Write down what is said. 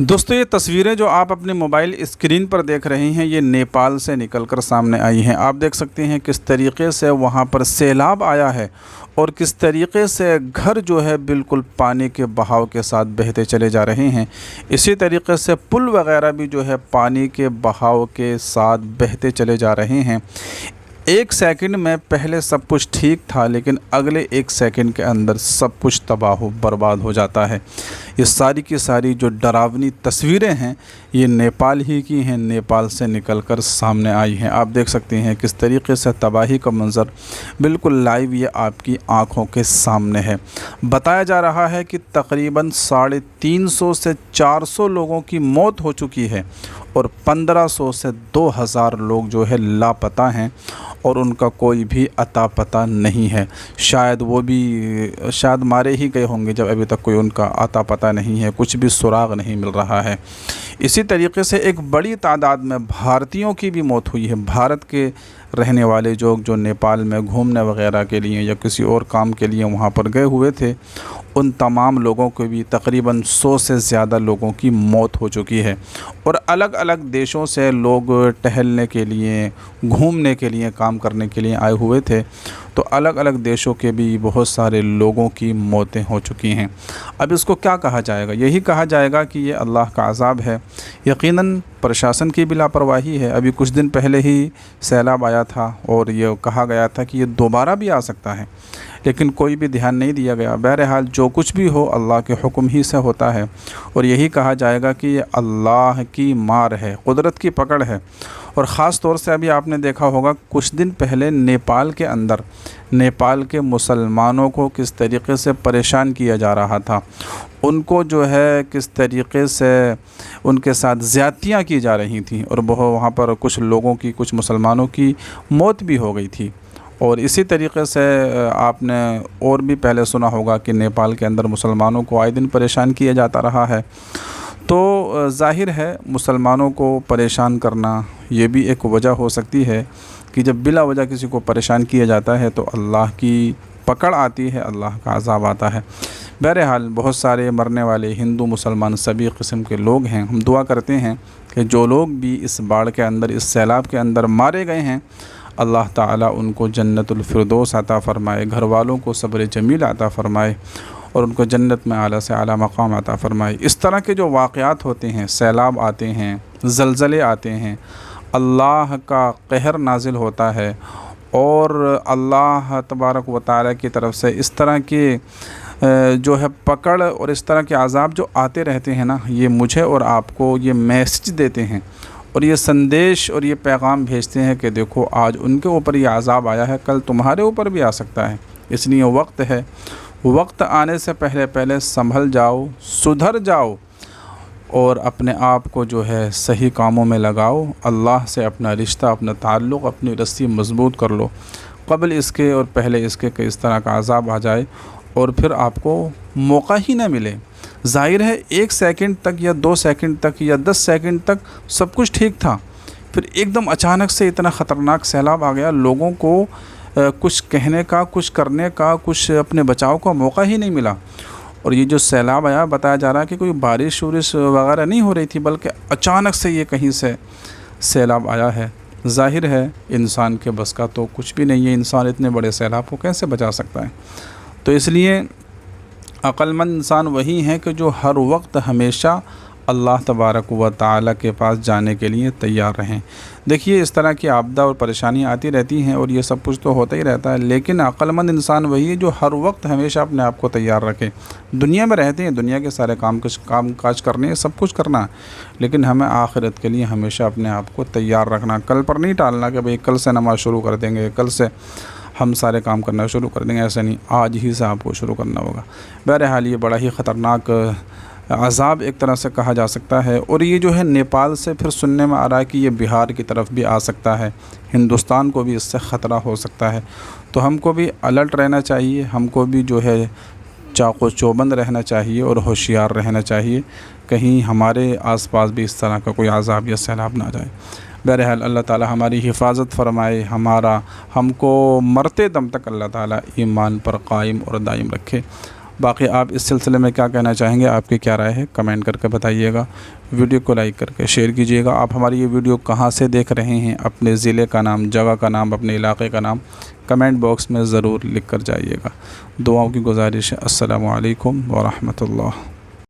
दोस्तों, ये तस्वीरें जो आप अपने मोबाइल स्क्रीन पर देख रहे हैं, ये नेपाल से निकलकर सामने आई हैं। आप देख सकते हैं किस तरीके से वहाँ पर सैलाब आया है और किस तरीके से घर जो है बिल्कुल पानी के बहाव के साथ बहते चले जा रहे हैं। इसी तरीके से पुल वगैरह भी जो है पानी के बहाव के साथ बहते चले जा रहे हैं। एक सेकंड में पहले सब कुछ ठीक था, लेकिन अगले एक सेकंड के अंदर सब कुछ तबाह बर्बाद हो जाता है। ये सारी की सारी जो डरावनी तस्वीरें हैं, ये नेपाल ही की हैं, नेपाल से निकलकर सामने आई हैं। आप देख सकते हैं किस तरीके से तबाही का मंज़र बिल्कुल लाइव ये आपकी आँखों के सामने है। बताया जा रहा है कि तकरीबन 350 से 400 लोगों की मौत हो चुकी है और 1500 से 2000 लोग जो है लापता हैं और उनका कोई भी अता पता नहीं है। शायद वो भी मारे ही गए होंगे, जब अभी तक कोई उनका अता पता नहीं है, कुछ भी सुराग नहीं मिल रहा है। इसी तरीके से एक बड़ी तादाद में भारतीयों की भी मौत हुई है। भारत के रहने वाले जो नेपाल में घूमने वगैरह के लिए या किसी और काम के लिए वहाँ पर गए हुए थे, उन तमाम लोगों को भी तकरीबन 100 से ज़्यादा लोगों की मौत हो चुकी है। और अलग अलग देशों से लोग टहलने के लिए, घूमने के लिए, काम करने के लिए आए हुए थे, तो अलग अलग देशों के भी बहुत सारे लोगों की मौतें हो चुकी हैं। अब इसको क्या कहा जाएगा? यही कहा जाएगा कि ये अल्लाह का अज़ाब है। यकीनन प्रशासन की भी लापरवाही है। अभी कुछ दिन पहले ही सैलाब आया था और ये कहा गया था कि ये दोबारा भी आ सकता है, लेकिन कोई भी ध्यान नहीं दिया गया। बहरहाल जो कुछ भी हो अल्लाह के हुक्म ही से होता है और यही कहा जाएगा कि ये अल्लाह की मार है, कुदरत की पकड़ है। और ख़ास तौर से अभी आपने देखा होगा कुछ दिन पहले नेपाल के अंदर नेपाल के मुसलमानों को किस तरीके से परेशान किया जा रहा था, उनको जो है किस तरीके से उनके साथ ज़्यादतियाँ की जा रही थी और वहाँ पर कुछ लोगों की, कुछ मुसलमानों की मौत भी हो गई थी। और इसी तरीके से आपने और भी पहले सुना होगा कि नेपाल के अंदर मुसलमानों को आए दिन परेशान किया जाता रहा है। तो ज़ाहिर है मुसलमानों को परेशान करना ये भी एक वजह हो सकती है कि जब बिला वजह किसी को परेशान किया जाता है तो अल्लाह की पकड़ आती है, अल्लाह का अज़ाब आता है। बहरहाल बहुत सारे मरने वाले हिंदू मुसलमान सभी किस्म के लोग हैं। हम दुआ करते हैं कि जो लोग भी इस बाढ़ के अंदर, इस सैलाब के अंदर मारे गए हैं, अल्लाह ताला उनको जन्नतुल फिरदौस अता फ़रमाए, घर वालों को सब्र जमील अता फ़रमाए और उनको जन्नत में आला से आला मकाम अता फ़रमाए। इस तरह के जो वाक़यात होते हैं, सैलाब आते हैं, ज़लज़ले आते हैं, अल्लाह का कहर नाजिल होता है और अल्लाह तबारक व तआला की तरफ से इस तरह के जो है पकड़ और इस तरह के अज़ाब जो आते रहते हैं ना, ये मुझे और आपको ये मैसेज देते हैं और ये संदेश और ये पैगाम भेजते हैं कि देखो आज उनके ऊपर ये अज़ाब आया है, कल तुम्हारे ऊपर भी आ सकता है। इसलिए वक्त है, वक्त आने से पहले पहले संभल जाओ, सुधर जाओ और अपने आप को जो है सही कामों में लगाओ। अल्लाह से अपना रिश्ता, अपना ताल्लुक़, अपनी रस्सी मज़बूत कर लो क़ब्ल इसके और पहले इसके कि इस तरह का अज़ाब आ जाए और फिर आपको मौका ही ना मिले। ज़ाहिर है 1 सेकंड तक या 2 सेकंड तक या 10 सेकंड तक सब कुछ ठीक था, फिर एकदम अचानक से इतना ख़तरनाक सैलाब आ गया, लोगों को कुछ कहने का, कुछ करने का, कुछ अपने बचाव का मौका ही नहीं मिला। और ये जो सैलाब आया, बताया जा रहा है कि कोई बारिश वारिश वगैरह नहीं हो रही थी, बल्कि अचानक से ये कहीं से सैलाब आया है। ज़ाहिर है इंसान के बस का तो कुछ भी नहीं है, इंसान इतने बड़े सैलाब को कैसे बचा सकता है। तो इसलिए अक्लमंद इंसान वही है कि जो हर वक्त हमेशा अल्लाह तबारक व तआला के पास जाने के लिए तैयार रहें। देखिए इस तरह की आपदा और परेशानियाँ आती रहती हैं और ये सब कुछ तो होता ही रहता है, लेकिन अक्लमंद इंसान वही है जो हर वक्त हमेशा अपने आप को तैयार रखे। दुनिया में रहते हैं, दुनिया के सारे काम काज करने हैं, सब कुछ करना है, लेकिन हमें आखिरत के लिए हमेशा अपने आप को तैयार रखना। कल पर नहीं टालना कि भाई कल से नमाज़ शुरू कर देंगे, कल से हम सारे काम करना शुरू कर देंगे, ऐसा नहीं, आज ही से आपको शुरू करना होगा। बहरहाल ये बड़ा ही ख़तरनाक अज़ाब एक तरह से कहा जा सकता है और ये जो है नेपाल से फिर सुनने में आ रहा है कि ये बिहार की तरफ भी आ सकता है, हिंदुस्तान को भी इससे ख़तरा हो सकता है। तो हमको भी अलर्ट रहना चाहिए, हमको भी जो है चाको चौबंद रहना चाहिए और होशियार रहना चाहिए, कहीं हमारे आसपास भी इस तरह का कोई अज़ाब या सैलाब ना आ जाए। बहरहाल अल्लाह ताला हमारी हिफाजत फ़रमाए, हमको मरते दम तक अल्लाह ताला ईमान पर कायम और दायम रखे। बाकी आप इस सिलसिले में क्या कहना चाहेंगे, आपकी क्या राय है, कमेंट करके बताइएगा। वीडियो को लाइक करके शेयर कीजिएगा। आप हमारी ये वीडियो कहाँ से देख रहे हैं, अपने ज़िले का नाम, जगह का नाम, अपने इलाके का नाम कमेंट बॉक्स में ज़रूर लिख कर जाइएगा। दुआओं की गुजारिश है। अस्सलामु अलैकुम व रहमतुल्लाह।